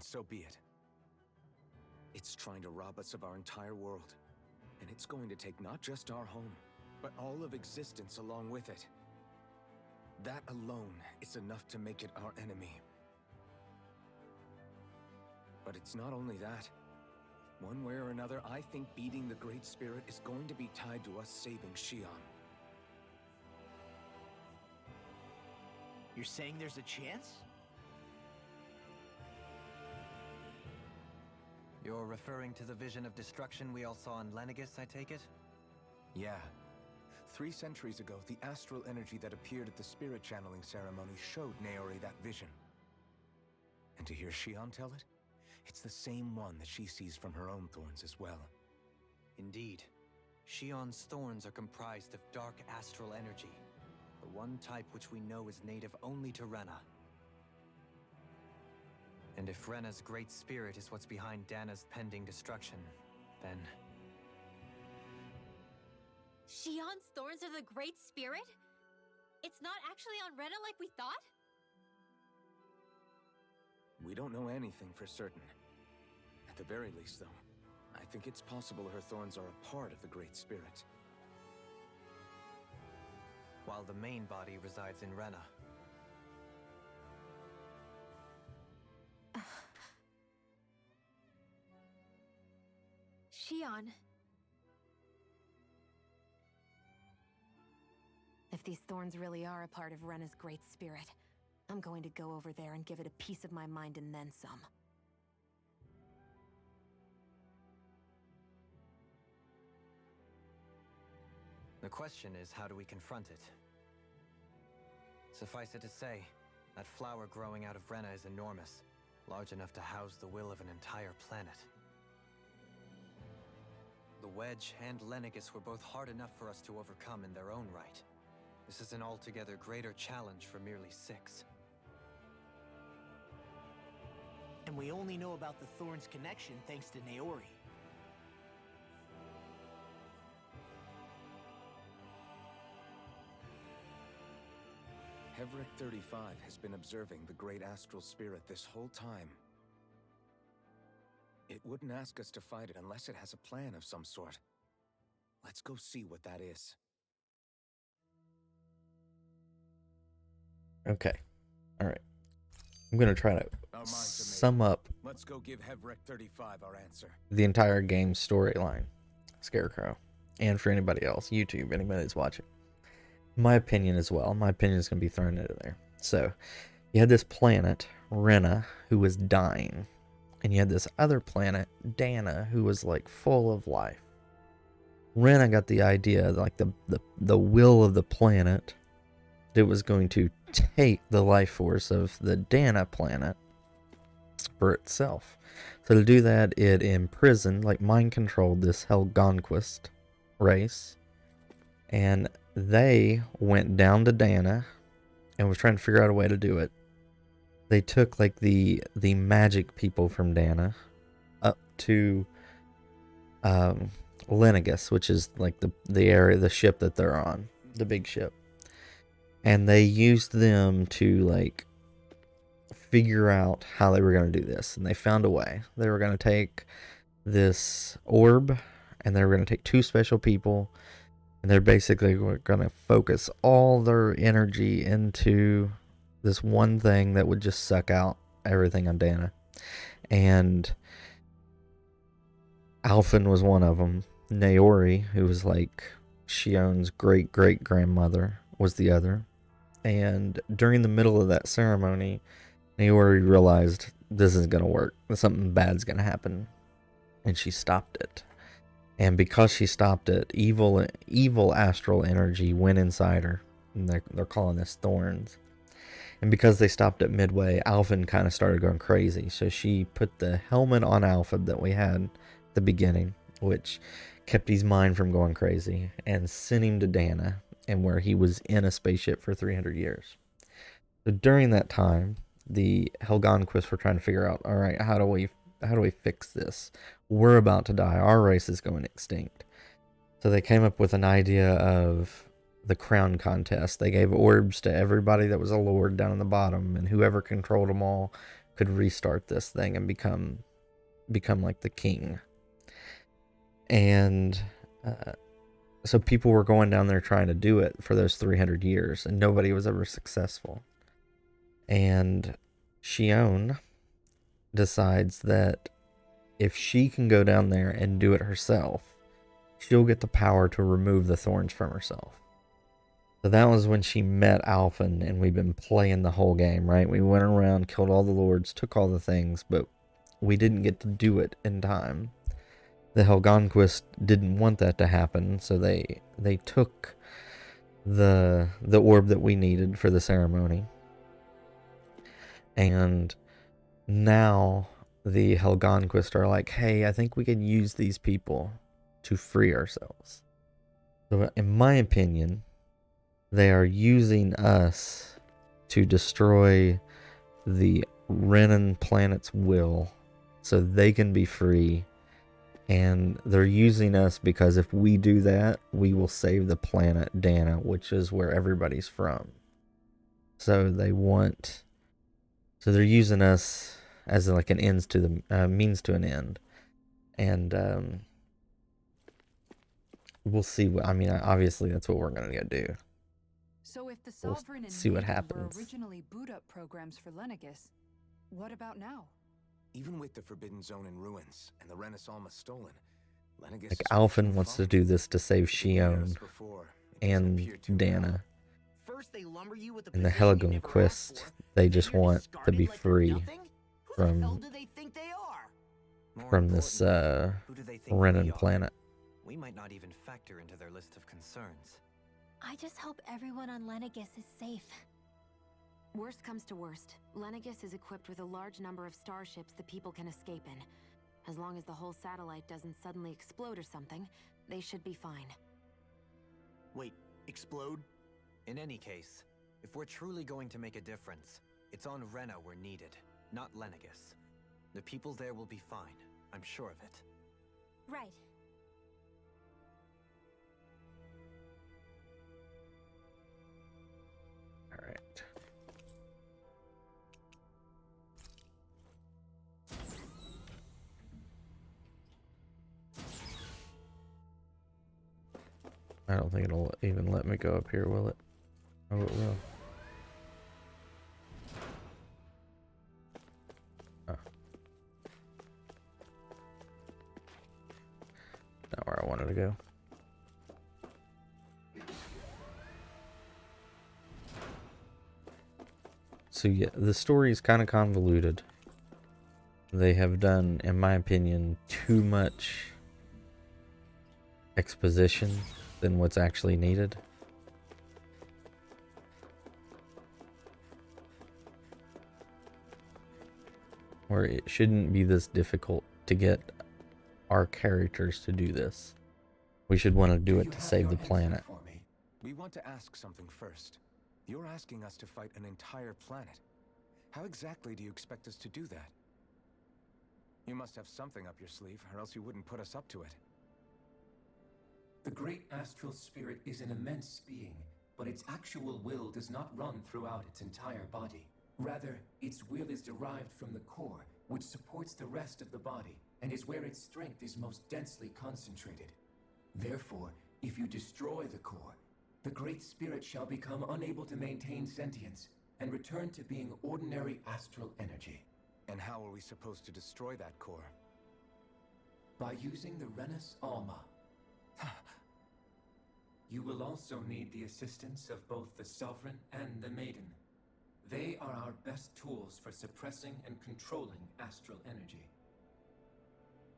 so be it. It's trying to rob us of our entire world. And it's going to take not just our home, but all of existence along with it. That alone is enough to make it our enemy. But it's not only that. One way or another, I think beating the Great Spirit is going to be tied to us saving Xion. You're saying there's a chance? You're referring to the vision of destruction we all saw in Lenegis, I take it? Yeah. 3 centuries ago, the astral energy that appeared at the spirit channeling ceremony showed Naori that vision. And to hear Xion tell it, it's the same one that she sees from her own thorns as well. Indeed. Xion's thorns are comprised of dark astral energy, the one type which we know is native only to Rena. And if Rena's great spirit is what's behind Dana's pending destruction, then... Xion's thorns are the Great Spirit? It's not actually on Rena like we thought? We don't know anything for certain. At the very least, though, I think it's possible her thorns are a part of the Great Spirit. While the main body resides in Rena. Xion. If these thorns really are a part of Rena's Great Spirit, I'm going to go over there and give it a piece of my mind and then some. The question is, how do we confront it? Suffice it to say, that flower growing out of Rena is enormous, large enough to house the will of an entire planet. The Wedge and Lenegis were both hard enough for us to overcome in their own right. This is an altogether greater challenge for merely 6. And we only know about the Thorns connection thanks to Naori. Hevric 35 has been observing the Great Astral Spirit this whole time. It wouldn't ask us to fight it unless it has a plan of some sort. Let's go see what that is. Okay. Alright. I'm going to try to sum up Let's go give Hevric 35 our answer. the entire game storyline. Scarecrow. And for anybody else, YouTube, anybody that's watching. My opinion as well. My opinion is going to be thrown into there. So, you had this planet, Rena, who was dying. And you had this other planet, Dana, who was like full of life. Rena got the idea, like the will of the planet, that it was going to take the life force of the Dana planet for itself. So to do that, it imprisoned, like mind controlled this Helgonquist race. And they went down to Dana and was trying to figure out a way to do it. They took like the magic people from Dana up to Lenegis, which is like the area, the ship that they're on, the big ship. And they used them to like figure out how they were going to do this. And they found a way. They were going to take this orb and they were going to take 2 special people. And they're basically going to focus all their energy into this one thing that would just suck out everything on Dana. And Alphen was one of them. Naori, who was like Xion's great-great-grandmother, was the other. And during the middle of that ceremony, Naori realized this isn't going to work. Something bad's going to happen. And she stopped it. And because she stopped it, evil astral energy went inside her. And they're calling this thorns. And because they stopped it midway, Alphen kind of started going crazy. So she put the helmet on Alphen that we had at the beginning, which kept his mind from going crazy, and sent him to Dana, and where he was in a spaceship for 300 years. So during that time, the Helgonquists were trying to figure out, all right, how do we fix this? We're about to die. Our race is going extinct. So they came up with an idea of the crown contest. They gave orbs to everybody that was a lord down in the bottom, and whoever controlled them all could restart this thing and become like the king. And so people were going down there trying to do it for those 300 years, and nobody was ever successful. And Shion decides that if she can go down there and do it herself, she'll get the power to remove the thorns from herself. So that was when she met Alphen, and we've been playing the whole game, right? We went around, killed all the lords, took all the things, but we didn't get to do it in time. The Helgonquist didn't want that to happen, so they took the orb that we needed for the ceremony. And now the Helgonquist are like, hey, I think we can use these people to free ourselves. So in my opinion, they are using us to destroy the Renan planet's will so they can be free. And they're using us because if we do that, we will save the planet Dana, which is where everybody's from. So they're using us as like an ends to the means to an end. And we'll see what, I mean, obviously that's what we're going to go do. So if the We'll Sovereign and see what Maiden happens. were originally boot-up programs for Lenegis, what about now? Even with the Forbidden Zone in ruins and the Renis Alma stolen, Lenegis Like is Alphen still wants to fine. do this to save Whereas Shion before, it doesn't and appear too Dana. First they lumber you with a And the position you never asked Helgonquist, for, they then just you're want to discarded be like you're free nothing? Who from- the hell do they think they are? More from this importantly, who do they think we Renan are? planet. We might not even factor into their list of concerns. I just hope everyone on Lenegis is safe. Worst comes to worst, Lenegis is equipped with a large number of starships the people can escape in. As long as the whole satellite doesn't suddenly explode or something, they should be fine. Wait, explode? In any case, if we're truly going to make a difference, it's on Rena we're needed, not Lenegis. The people there will be fine, I'm sure of it. Right. All right. I don't think it'll even let me go up here, will it? Oh, it will. Oh. Not where I wanted to go. So yeah, the story is kind of convoluted. They have done, in my opinion, too much exposition than what's actually needed. Where it shouldn't be this difficult to get our characters to do this. We should want to do it to save the planet. For me? We want to ask something first. You're asking us to fight an entire planet. How exactly do you expect us to do that? You must have something up your sleeve, or else you wouldn't put us up to it. The great astral spirit is an immense being, but its actual will does not run throughout its entire body. Rather, its will is derived from the core, which supports the rest of the body, and is where its strength is most densely concentrated. Therefore, if you destroy the core, the great spirit shall become unable to maintain sentience, and return to being ordinary astral energy. And how are we supposed to destroy that core? By using the Renis Alma. You will also need the assistance of both the Sovereign and the Maiden. They are our best tools for suppressing and controlling astral energy.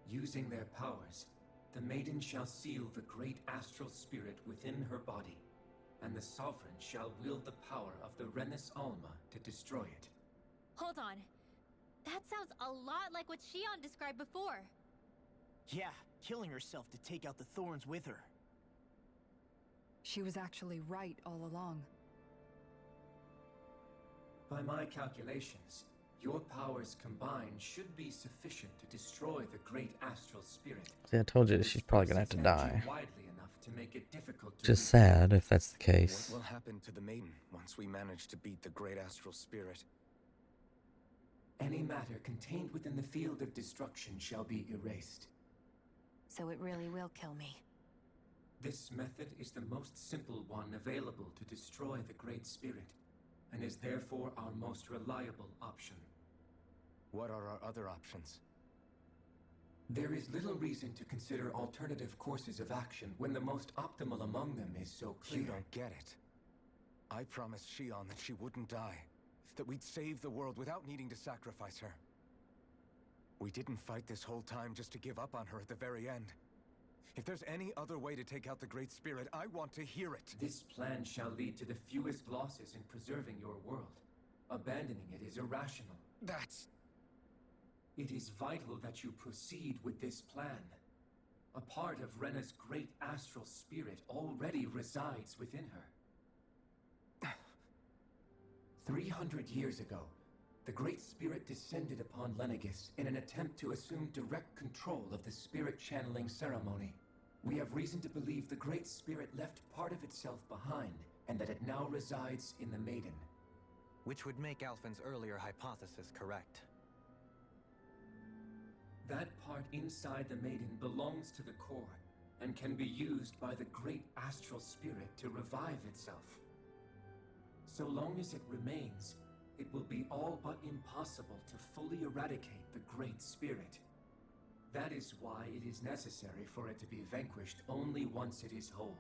Using their powers, the Maiden shall seal the great astral spirit within her body, and the Sovereign shall wield the power of the Renis Alma to destroy it. Hold on. That sounds a lot like what Shion described before. Yeah, killing herself to take out the thorns with her. She was actually right all along. By my calculations, your powers combined should be sufficient to destroy the great astral spirit. See, I told you she's probably gonna have to Disperse its die. energy widely enough to make it difficult to Just reach. sad if that's the case. What will happen to the Maiden once we manage to beat the great astral spirit? Any matter contained within the field of destruction shall be erased. So it really will kill me. This method is the most simple one available to destroy the Great Spirit, and is therefore our most reliable option. What are our other options? There is little reason to consider alternative courses of action when the most optimal among them is so clear. You don't get it. I promised Shion that she wouldn't die, that we'd save the world without needing to sacrifice her. We didn't fight this whole time just to give up on her at the very end. If there's any other way to take out the Great Spirit, I want to hear it. This plan shall lead to the fewest losses in preserving your world. Abandoning it is irrational. That's... It is vital that you proceed with this plan. A part of Rena's great astral spirit already resides within her. 300 years ago, the Great Spirit descended upon Lenegis in an attempt to assume direct control of the spirit channeling ceremony. We have reason to believe the Great Spirit left part of itself behind, and that it now resides in the Maiden. Which would make Alphen's earlier hypothesis correct. That part inside the Maiden belongs to the core, and can be used by the great astral spirit to revive itself. So long as it remains, it will be all but impossible to fully eradicate the Great Spirit. That is why it is necessary for it to be vanquished only once it is whole.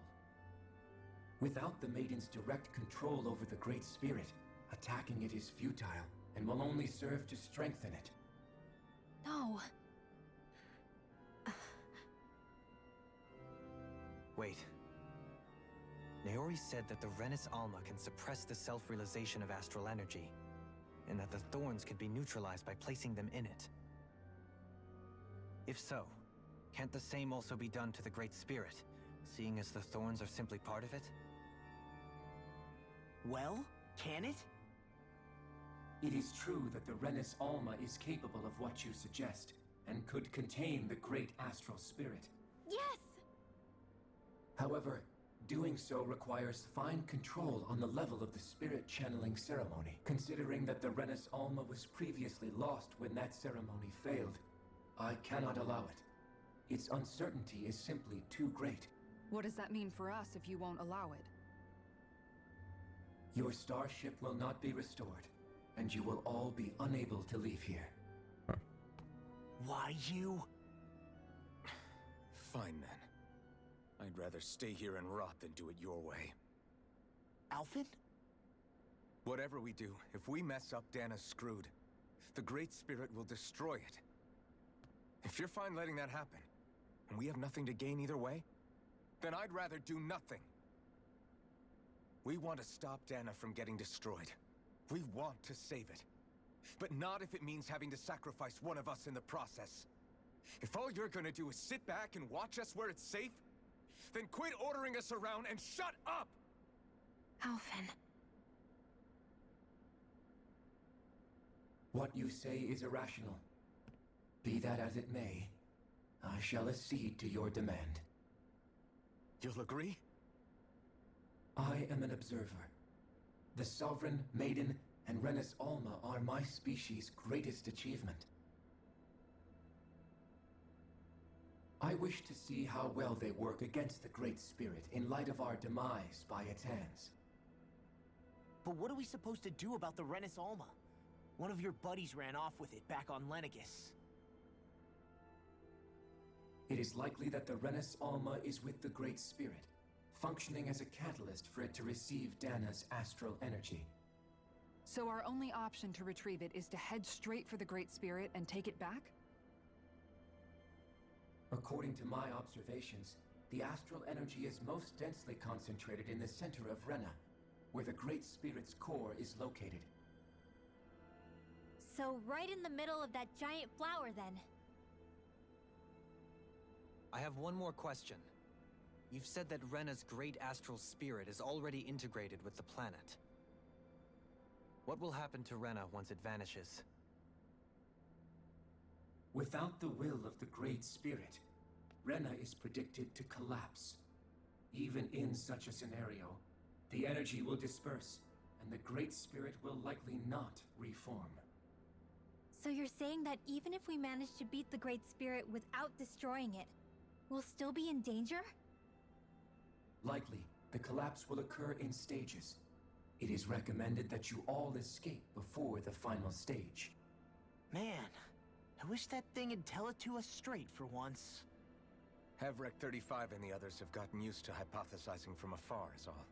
Without the Maiden's direct control over the Great Spirit, attacking it is futile, and will only serve to strengthen it. No. Wait. Naori said that the Renis Alma can suppress the self-realization of astral energy, and that the thorns can be neutralized by placing them in it. If so, can't the same also be done to the Great Spirit, seeing as the thorns are simply part of it? Well, can it? It is true that the Renis Alma is capable of what you suggest, and could contain the great astral spirit. Yes! However, doing so requires fine control on the level of the spirit channeling ceremony. Considering that the Renis Alma was previously lost when that ceremony failed, I cannot allow it. Its uncertainty is simply too great. What does that mean for us if you won't allow it? Your starship will not be restored, and you will all be unable to leave here. Why you? Fine then. I'd rather stay here and rot than do it your way. Alphen? Whatever we do, if we mess up, Dana's screwed. The Great Spirit will destroy it. If you're fine letting that happen, and we have nothing to gain either way, then I'd rather do nothing. We want to stop Dana from getting destroyed. We want to save it. But not if it means having to sacrifice one of us in the process. If all you're gonna do is sit back and watch us where it's safe, then quit ordering us around and shut up! Alphen. What you say is irrational. Be that as it may, I shall accede to your demand. You'll agree? I am an observer. The Sovereign, Maiden, and Renis Alma are my species' greatest achievement. I wish to see how well they work against the Great Spirit in light of our demise by its hands. But what are we supposed to do about the Renis Alma? One of your buddies ran off with it back on Lenegis. It is likely that the Renis Alma is with the Great Spirit, functioning as a catalyst for it to receive Dana's astral energy. So our only option to retrieve it is to head straight for the Great Spirit and take it back? According to my observations, the astral energy is most densely concentrated in the center of Rena, where the Great Spirit's core is located. So right in the middle of that giant flower, then. I have one more question. You've said that Rena's great astral spirit is already integrated with the planet. What will happen to Rena once it vanishes? Without the will of the Great Spirit, Rena is predicted to collapse. Even in such a scenario, the energy will disperse, and the Great Spirit will likely not reform. So you're saying that even if we manage to beat the Great Spirit without destroying it, we'll still be in danger? Likely, the collapse will occur in stages. It is recommended that you all escape before the final stage. Man, I wish that thing would tell it to us straight for once. Hevrek 35 and the others have gotten used to hypothesizing from afar, is all.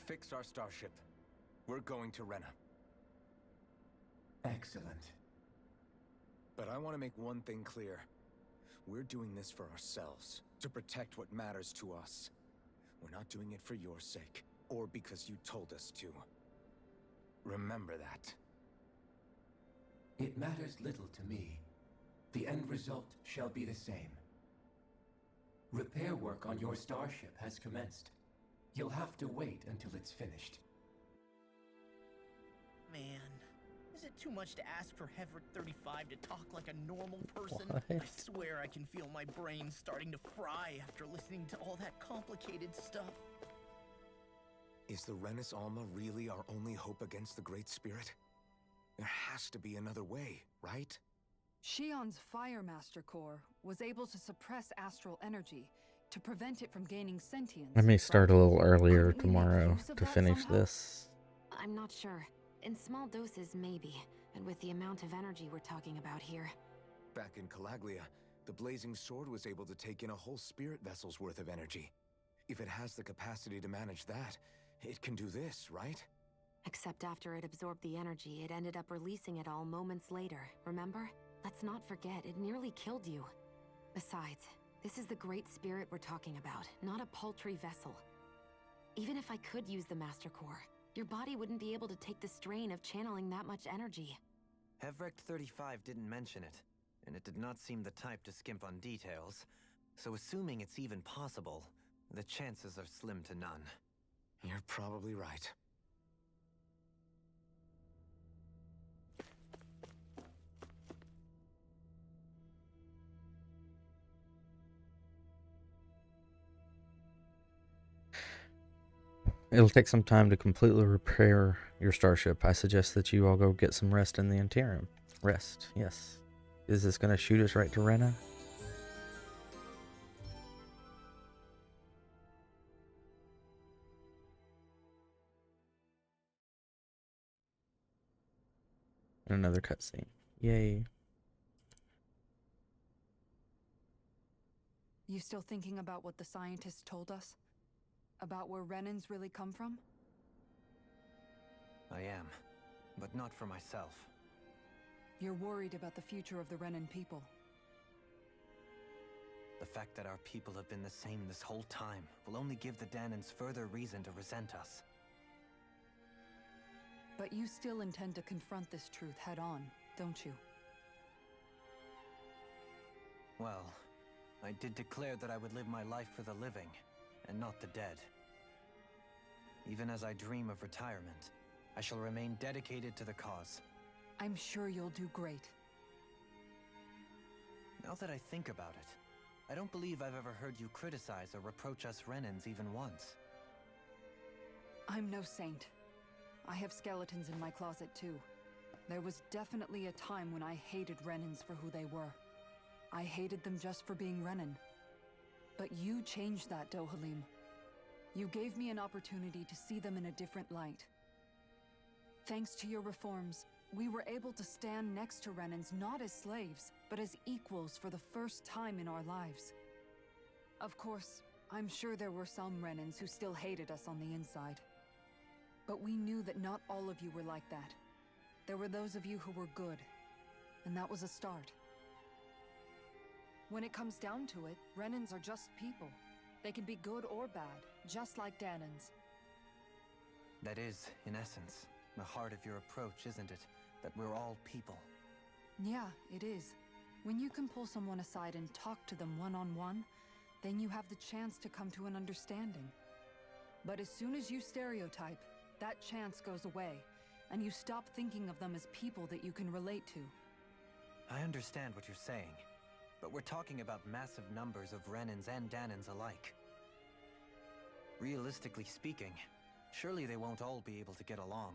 Fix our starship. We're going to Rena. Excellent. But I want to make one thing clear. We're doing this for ourselves, to protect what matters to us. We're not doing it for your sake, or because you told us to. Remember that. It matters little to me. The end result shall be the same. Repair work on your starship has commenced. You'll have to wait until it's finished. Man, is it too much to ask for Hevrek 35 to talk like a normal person? What? I swear I can feel my brain starting to fry after listening to all that complicated stuff. Is the Renis Alma really our only hope against the Great Spirit? There has to be another way, right? Shion's Fire Master Core was able to suppress astral energy to prevent it from gaining sentience. I may start a little earlier Couldn't we make tomorrow use of to that finish somehow? this. I'm not sure. In small doses, maybe. But with the amount of energy we're talking about here. Back in Calaglia, the Blazing Sword was able to take in a whole spirit vessel's worth of energy. If it has the capacity to manage that, it can do this, right? Except after it absorbed the energy, it ended up releasing it all moments later, remember? Let's not forget, it nearly killed you. Besides, this is the Great Spirit we're talking about, not a paltry vessel. Even if I could use the Master Core, your body wouldn't be able to take the strain of channeling that much energy. Hevrek 35 didn't mention it, and it did not seem the type to skimp on details, so assuming it's even possible, the chances are slim to none. You're probably right. It'll take some time to completely repair your starship. I suggest that you all go get some rest in the interim. Rest, yes. Is this going to shoot us right to Rena? And another cutscene. Yay. You still thinking about what the scientists told us? About where Renans really come from? I am, but not for myself. You're worried about the future of the Renan people. The fact that our people have been the same this whole time will only give the Danans further reason to resent us. But you still intend to confront this truth head on, don't you? Well, I did declare that I would live my life for the living, and not the dead. Even as I dream of retirement, I shall remain dedicated to the cause. I'm sure you'll do great. Now that I think about it, I don't believe I've ever heard you criticize or reproach us Renans even once. I'm no saint. I have skeletons in my closet too. There was definitely a time when I hated Renans for who they were. I hated them just for being Renan. But you changed that, Dohalim. You gave me an opportunity to see them in a different light. Thanks to your reforms, we were able to stand next to Renans not as slaves, but as equals for the first time in our lives. Of course, I'm sure there were some Renans who still hated us on the inside. But we knew that not all of you were like that. There were those of you who were good, and that was a start. When it comes down to it, Renans are just people. They can be good or bad, just like Danans. That is, in essence, the heart of your approach, isn't it? That we're all people. Yeah, it is. When you can pull someone aside and talk to them one-on-one, then you have the chance to come to an understanding. But as soon as you stereotype, that chance goes away, and you stop thinking of them as people that you can relate to. I understand what you're saying, but we're talking about massive numbers of Renans and Danans alike. Realistically speaking, surely they won't all be able to get along.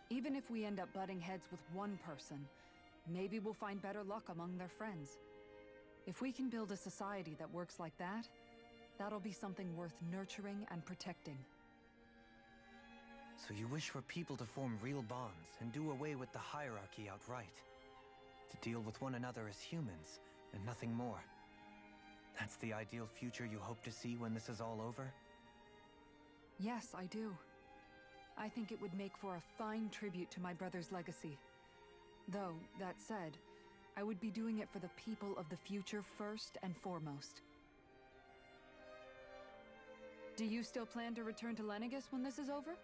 Even if we end up butting heads with one person, maybe we'll find better luck among their friends. If we can build a society that works like that, that'll be something worth nurturing and protecting. So you wish for people to form real bonds and do away with the hierarchy outright? To deal with one another as humans, and nothing more? That's the ideal future you hope to see when this is all over? Yes, I do. I think it would make for a fine tribute to my brother's legacy. Though, that said, I would be doing it for the people of the future first and foremost. Do you still plan to return to Lenegis when this is over?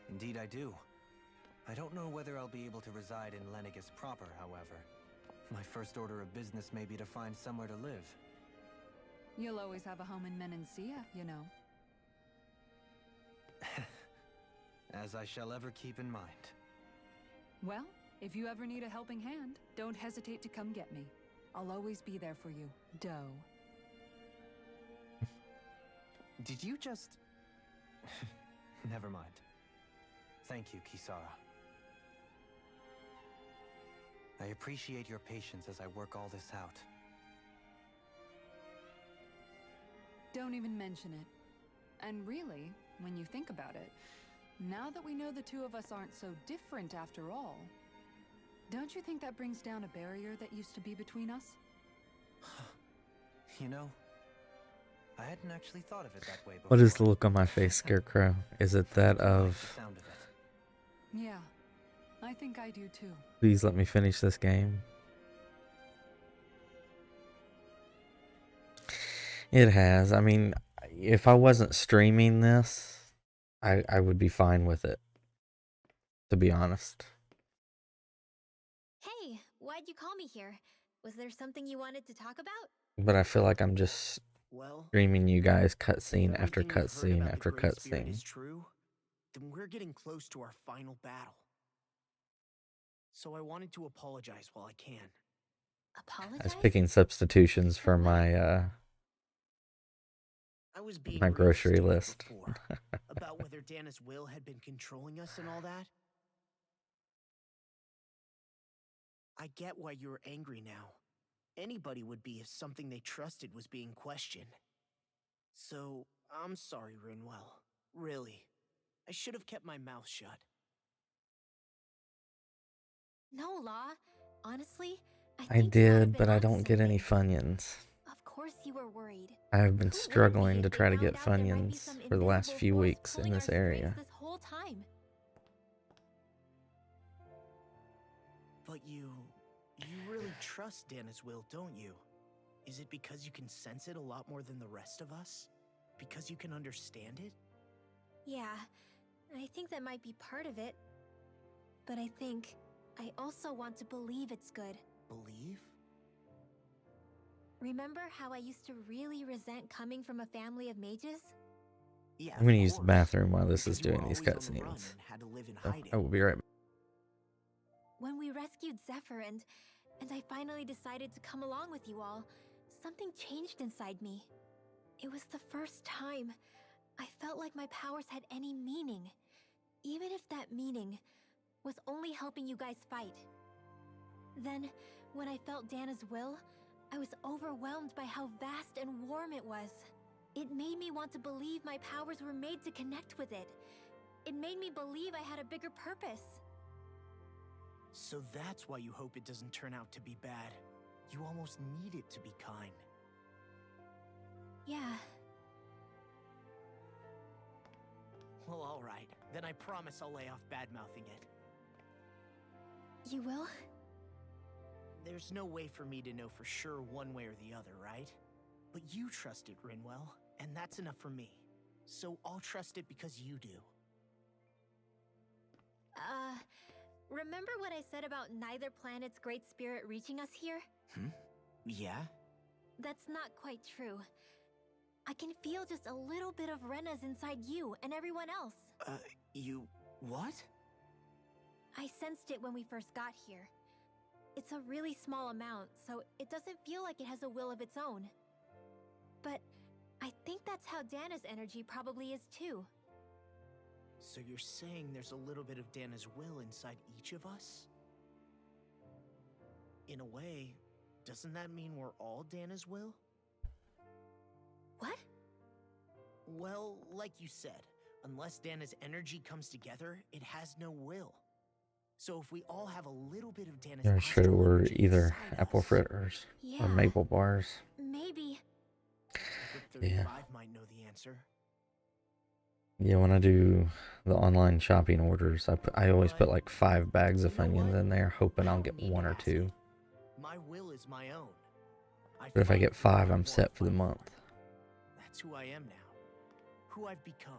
Indeed I do. I don't know whether I'll be able to reside in Lenegis proper, however. My first order of business may be to find somewhere to live. You'll always have a home in Menancia, you know. As I shall ever keep in mind. Well, if you ever need a helping hand, don't hesitate to come get me. I'll always be there for you, Doe. Did you just... Never mind. Thank you, Kisara. I appreciate your patience as I work all this out. Don't even mention it. And really, when you think about it, now that we know the two of us aren't so different after all, don't you think that brings down a barrier that used to be between us? You know, I hadn't actually thought of it that way before. What is the look on my face, Scarecrow? Is it that of... Sound of it. Yeah, I think I do too. Please let me finish this game. It has. I mean, if I wasn't streaming this, I would be fine with it, to be honest. Hey, why'd you call me here? Was there something you wanted to talk about? But I feel like I'm just Well, streaming you guys cutscene if after everything we've heard cutscene about after the Great Spirit cutscene. is true, then we're getting close to our final battle. So I wanted to apologize while I can. Apologize? I was picking substitutions for my I was being my real grocery stupid list. before, about whether Dana's will had been controlling us and all that. I get why you're angry now. Anybody would be if something they trusted was being questioned. So, I'm sorry, Rinwell. Really. I should have kept my mouth shut. No, Law. Honestly, I think you might have did, been but I onto don't get any something. Funyuns. Of course you were worried. I have been Who wouldn't struggling be to if they try to found get out there might be Funyuns some for the last invisible few force weeks in pulling this our strings area. this whole time. But you really trust Dana's will, don't you? Is it because you can sense it a lot more than the rest of us? Because you can understand it? Yeah, I think that might be part of it. But I think I also want to believe it's good. Believe? Remember how I used to really resent coming from a family of mages? Yeah, I'm gonna of use the course. bathroom while this Because is you were doing these always on the run cutscenes. and had to live in So hiding. I will be right back. When we rescued Zephyr and I finally decided to come along with you all, something changed inside me. It was the first time I felt like my powers had any meaning, even if that meaning was only helping you guys fight. Then, when I felt Dana's will, I was overwhelmed by how vast and warm it was. It made me want to believe my powers were made to connect with it. It made me believe I had a bigger purpose. So that's why you hope it doesn't turn out to be bad. You almost need it to be kind. Yeah. Well, alright. Then I promise I'll lay off bad-mouthing it. You will? There's no way for me to know for sure one way or the other, right? But you trust it, Rinwell, and that's enough for me. So I'll trust it because you do. Remember what I said about neither planet's great spirit reaching us here? Yeah? That's not quite true. I can feel just a little bit of Rena's inside you and everyone else. You... what? I sensed it when we first got here. It's a really small amount, so it doesn't feel like it has a will of its own. but I think that's how Dana's energy probably is too. So you're saying there's a little bit of Dana's will inside each of us? In a way, doesn't that mean we're all Dana's will? What? Well, like you said, unless Dana's energy comes together, it has no will. So if we all have a little bit of Dana's Yeah, sure, astral we're energy either inside apple us, fritters Yeah. or maple bars. Maybe. Effort Yeah. 35 might know the answer. Yeah, when I do the online shopping orders, I always put like 5 bags of You know onions what? in there, hoping I I'll don't get need 1 to or ask 2. it. My will is my own. But if I fight get for what 5, I I'm wanna set for the fight month. That's who I am now. Who I've become.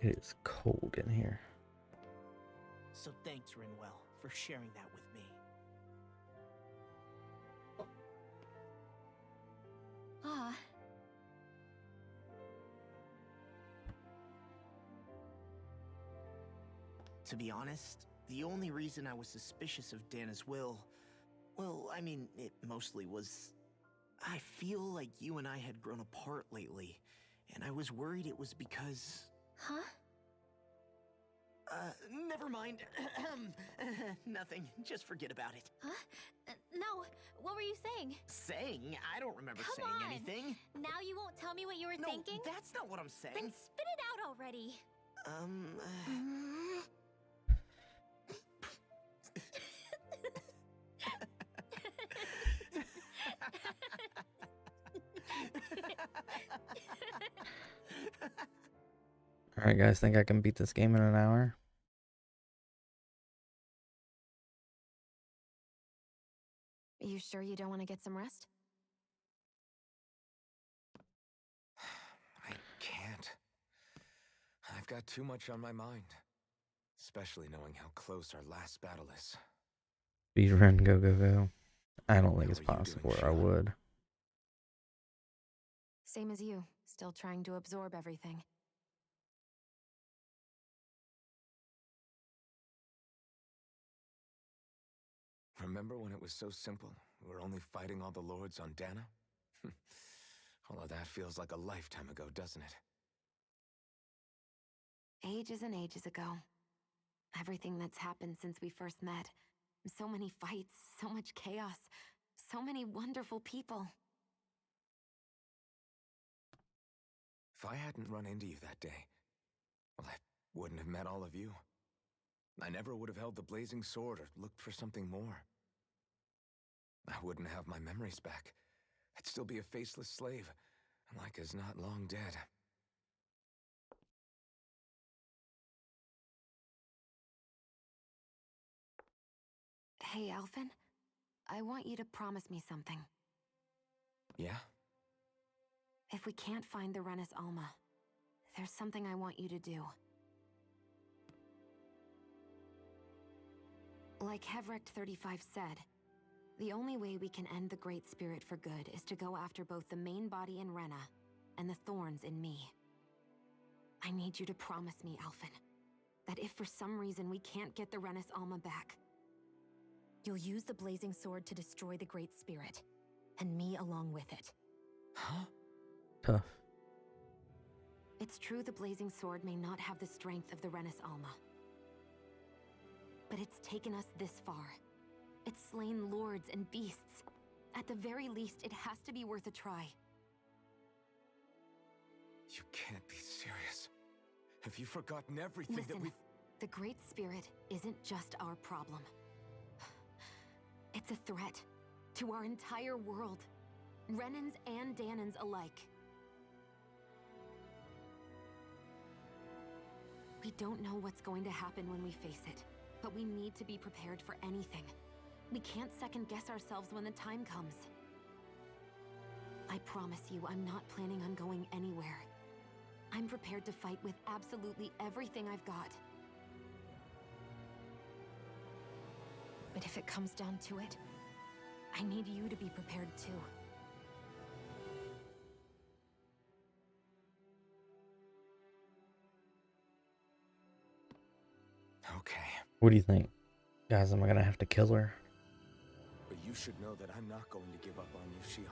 It is cold in here. So thanks, Rinwell, for sharing that with me. Ah. To be honest, the only reason I was suspicious of Dana's will, well, I mean, it mostly was... I feel like you and I had grown apart lately, and I was worried it was because... Huh? Never mind. Nothing. Just forget about it. Huh? No. What were you saying? Saying? I don't remember Come saying on. anything. Now you won't tell me what you were No, thinking? that's not what I'm Then saying. spit it out already. Alright guys, think I can beat this game in an hour? You sure you don't want to get some rest? I can't. I've got too much on my mind. Especially knowing how close our last battle is. Speedrun, go, go, go. I don't think How it's are you doing, possible, or I Shion? would. Same as you, still trying to absorb everything. Remember when it was so simple? We were only fighting all the lords on Dana? Although that feels like a lifetime ago, doesn't it? Ages and ages ago. Everything that's happened since we first met. So many fights, so much chaos, so many wonderful people. If I hadn't run into you that day, well, I wouldn't have met all of you. I never would have held the blazing sword or looked for something more. I wouldn't have my memories back. I'd still be a faceless slave, like as not long dead. Hey, Alphen, I want you to promise me something. Yeah? If we can't find the Renis Alma, there's something I want you to do. Like Hevrecht 35 said, the only way we can end the Great Spirit for good is to go after both the main body in Rena and the thorns in me. I need you to promise me, Alphen, that if for some reason we can't get the Renis Alma back, you'll use the blazing sword to destroy the Great Spirit, and me along with it. Huh? Tough. It's true the blazing sword may not have the strength of the Renis Alma. But it's taken us this far. It's slain lords and beasts. At the very least, it has to be worth a try. You can't be serious. Have you forgotten everything that Listen, we've... the Great Spirit isn't just our problem. It's a threat to our entire world. Renans and Danans alike. We don't know what's going to happen when we face it, but we need to be prepared for anything. We can't second-guess ourselves when the time comes. I promise you, I'm not planning on going anywhere. I'm prepared to fight with absolutely everything I've got. But if it comes down to it, I need you to be prepared too. Okay, What do you think? Guys, am I gonna have to kill her? but you should know that I'm not going to give up on you, Shion.